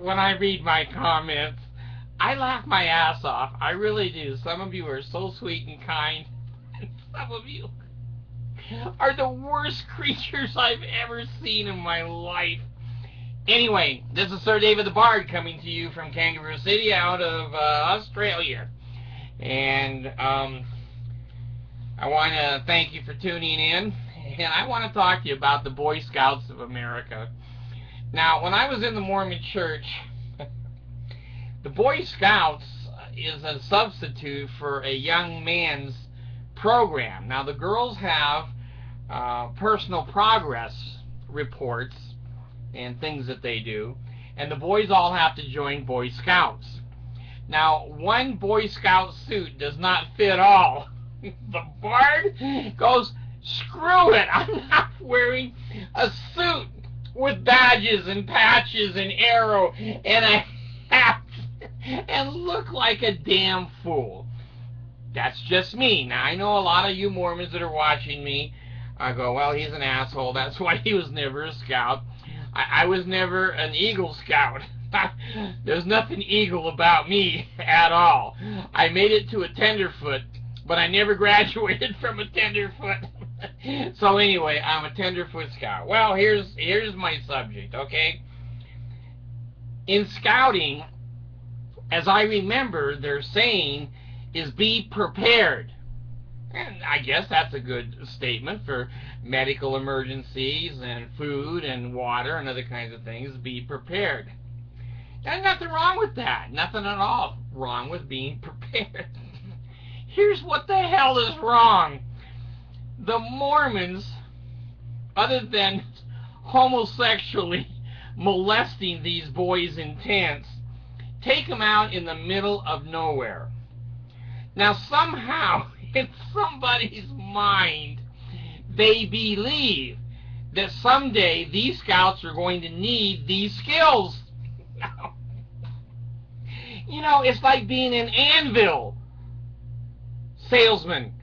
when I read my comments. I laugh my ass off. I really do. Some of you are so sweet and kind, and some of you are the worst creatures I've ever seen in my life. Anyway, this is Sir David the Bard coming to you from Kangaroo City out of Australia. And I want to thank you for tuning in. And I want to talk to you about the Boy Scouts of America. Now, when I was in the Mormon church, the Boy Scouts is a substitute for a young man's program. Now, the girls have personal progress reports and things that they do, and the boys all have to join Boy Scouts. Now, one Boy Scout suit does not fit all. The Bard goes, screw it, I'm not wearing a suit with badges and patches and arrow and a hat and look like a damn fool. That's just me. Now, I know a lot of you Mormons that are watching me go, well, he's an asshole. That's why he was never a scout. I was never an Eagle Scout. There's nothing eagle about me at all. I made it to a tenderfoot, but I never graduated from a tenderfoot. So anyway, I'm a tenderfoot scout. Well, here's my subject, okay? In scouting, as I remember, their saying is be prepared. And I guess that's a good statement for medical emergencies and food and water and other kinds of things. Be prepared. There's nothing wrong with that. Nothing at all wrong with being prepared. Here's what the hell is wrong. The Mormons, other than homosexually molesting these boys in tents, take them out in the middle of nowhere. Now, somehow, in somebody's mind, they believe that someday these scouts are going to need these skills. You know, it's like being an anvil salesman.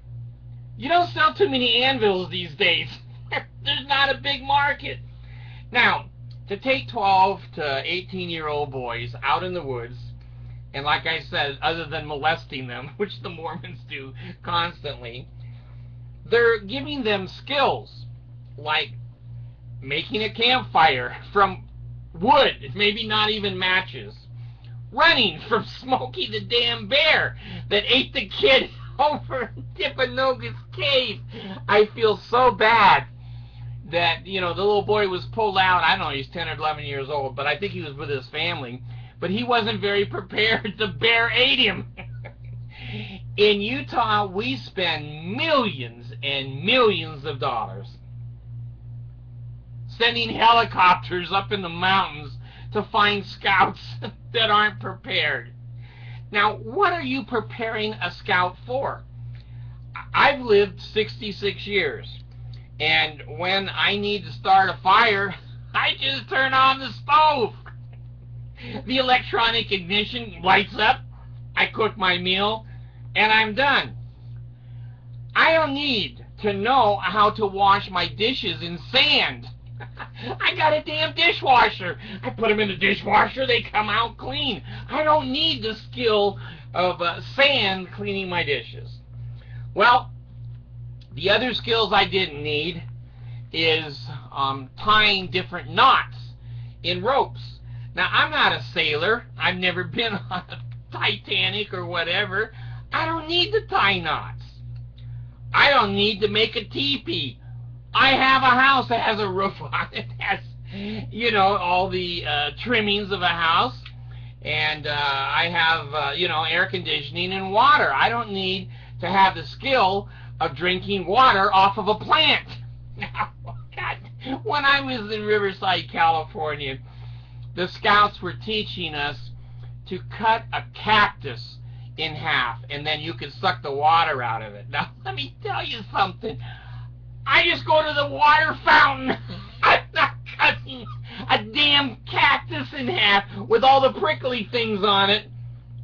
You don't sell too many anvils these days. There's not a big market. Now, to take 12 to 18-year-old boys out in the woods, and like I said, other than molesting them, which the Mormons do constantly, they're giving them skills like making a campfire from wood, maybe not even matches, running from Smokey the damn bear that ate the kid over in Tippanoga's cave. I feel so bad that, you know, the little boy was pulled out. I don't know, he's 10 or 11 years old, but I think he was with his family. But he wasn't very prepared. The bear ate him. In Utah, we spend millions and millions of dollars sending helicopters up in the mountains to find scouts that aren't prepared. Now, what are you preparing a scout for? I've lived 66 years, and when I need to start a fire, I just turn on the stove. The electronic ignition lights up, I cook my meal, and I'm done. I don't need to know how to wash my dishes in sand. I got a damn dishwasher. I put them in the dishwasher, they come out clean. I don't need the skill of sand cleaning my dishes. Well, the other skills I didn't need is tying different knots in ropes. Now, I'm not a sailor. I've never been on a Titanic or whatever. I don't need to tie knots. I don't need to make a teepee. I have a house that has a roof on it. It has, you know, all the trimmings of a house. And I have, you know, air conditioning and water. I don't need to have the skill of drinking water off of a plant. Now, God, when I was in Riverside, California, the scouts were teaching us to cut a cactus in half, and then you could suck the water out of it. Now, let me tell you something. I just go to the water fountain. I'm not cutting a damn cactus in half with all the prickly things on it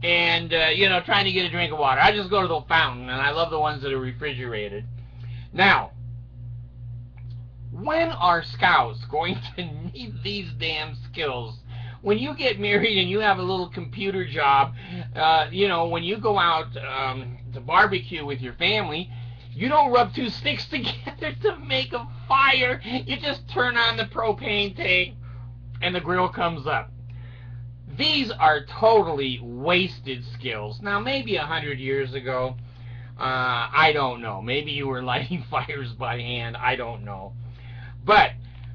and, you know, trying to get a drink of water. I just go to the fountain, and I love the ones that are refrigerated. Now, when are scouts going to need these damn skills when you get married and you have a little computer job, you know, when you go out to barbecue with your family, you don't rub two sticks together to make a fire. You just turn on the propane tank and the grill comes up. These are totally wasted skills. Now, maybe 100 years ago, I don't know. Maybe you were lighting fires by hand. I don't know. But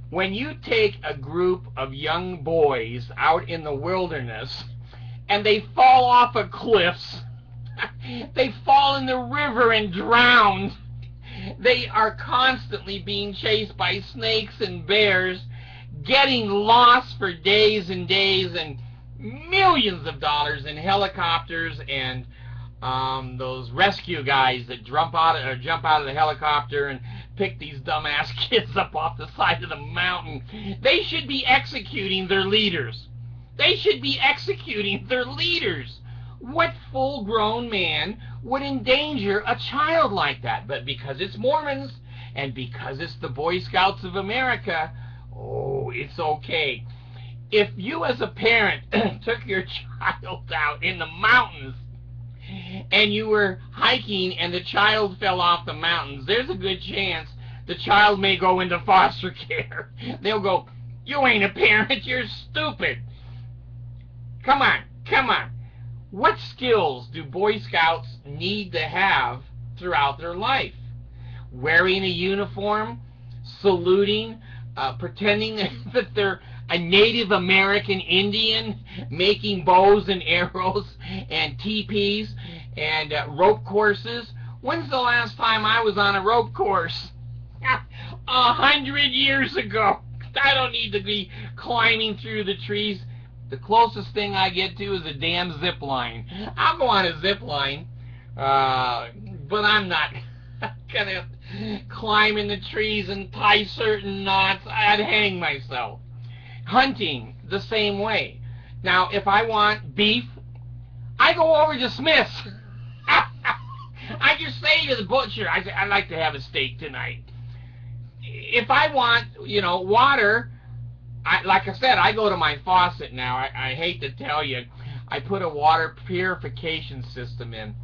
when you take a group of young boys out in the wilderness and they fall off of cliffs, they fall in the river and drown, they are constantly being chased by snakes and bears, getting lost for days and days, and millions of dollars in helicopters and those rescue guys that jump out of the helicopter and pick these dumbass kids up off the side of the mountain. They should be executing their leaders. They should be executing their leaders. What full-grown man would endanger a child like that? But because it's Mormons and because it's the Boy Scouts of America, oh, it's okay. If you as a parent took your child out in the mountains and you were hiking and the child fell off the mountains, there's a good chance the child may go into foster care. They'll go, "You ain't a parent, you're stupid." Come on, come on. What skills do Boy Scouts need to have throughout their life? Wearing a uniform, saluting, pretending that they're a Native American Indian, making bows and arrows and teepees and rope courses. When's the last time I was on a rope course? 100 years ago. I don't need to be climbing through the trees. The closest thing I get to is a damn zip line. I'll go on a zip line, but I'm not gonna climb in the trees and tie certain knots. I'd hang myself. Hunting, the same way. Now, if I want beef, I go over to Smith's. I just say to the butcher, I say, "I'd like to have a steak tonight." If I want, you know, water, like I said, I go to my faucet now. I hate to tell you, I put a water purification system in.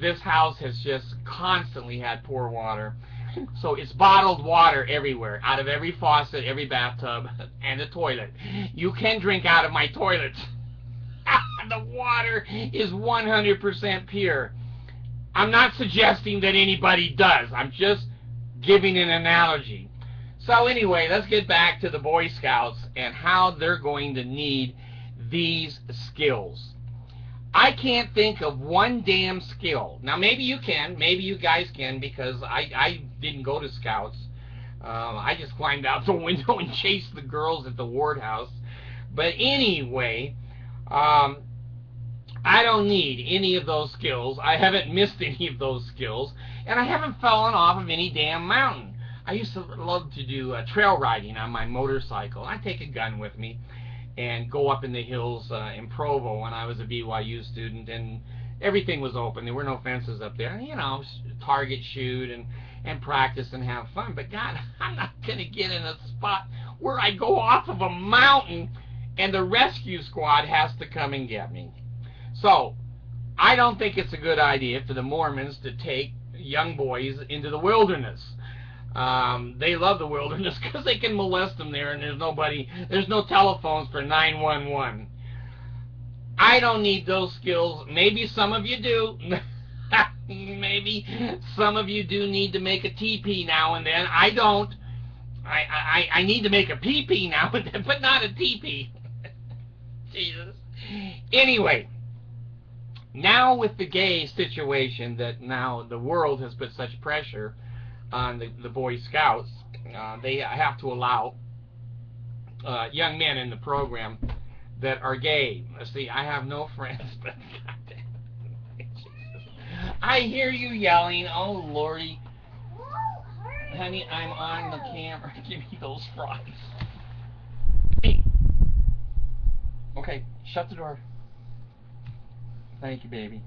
This house has just constantly had poor water. So it's bottled water everywhere, out of every faucet, every bathtub, and the toilet. You can drink out of my toilet. The water is 100% pure. I'm not suggesting that anybody does. I'm just giving an analogy. So anyway, let's get back to the Boy Scouts and how they're going to need these skills. I can't think of one damn skill. Now, maybe you can. Maybe you guys can, because I didn't go to Scouts. I just climbed out the window and chased the girls at the ward house. But anyway, I don't need any of those skills. I haven't missed any of those skills. And I haven't fallen off of any damn mountain. I used to love to do trail riding on my motorcycle. I take a gun with me and go up in the hills in Provo when I was a BYU student, and everything was open. There were no fences up there. You know, target shoot and practice and have fun. But God, I'm not going to get in a spot where I go off of a mountain and the rescue squad has to come and get me. So I don't think it's a good idea for the Mormons to take young boys into the wilderness. They love the wilderness because they can molest them there, and there's no telephones for 911. I don't need those skills. Maybe some of you do. Maybe some of you do need to make a teepee now and then. I don't. I need to make a pee-pee now and then, but not a teepee. Jesus. Anyway, now with the gay situation that now the world has put such pressure on the Boy Scouts, they have to allow young men in the program that are gay. Let's see, I have no friends, but I hear you yelling. Oh, Lordy. Honey, I'm on the camera. Give me those fries. Hey. Okay, shut the door. Thank you, baby.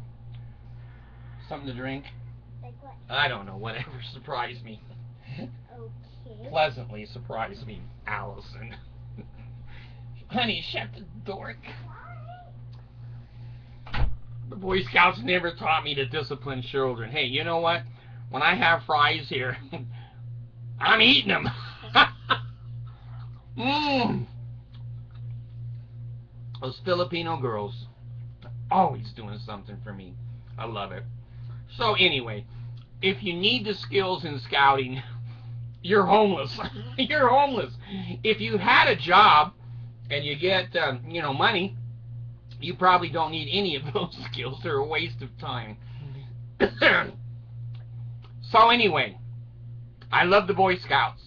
Something to drink? Like what? I don't know, whatever surprised me. Okay. Pleasantly surprised me, Allison. Honey, shut the door. The Boy Scouts never taught me to discipline children. Hey, you know what? When I have fries here, I'm eating them. Those Filipino girls, always doing something for me. I love it. So anyway, if you need the skills in scouting, you're homeless. You're homeless. If you had a job and you get, money, you probably don't need any of those skills. They're a waste of time. So anyway, I love the Boy Scouts.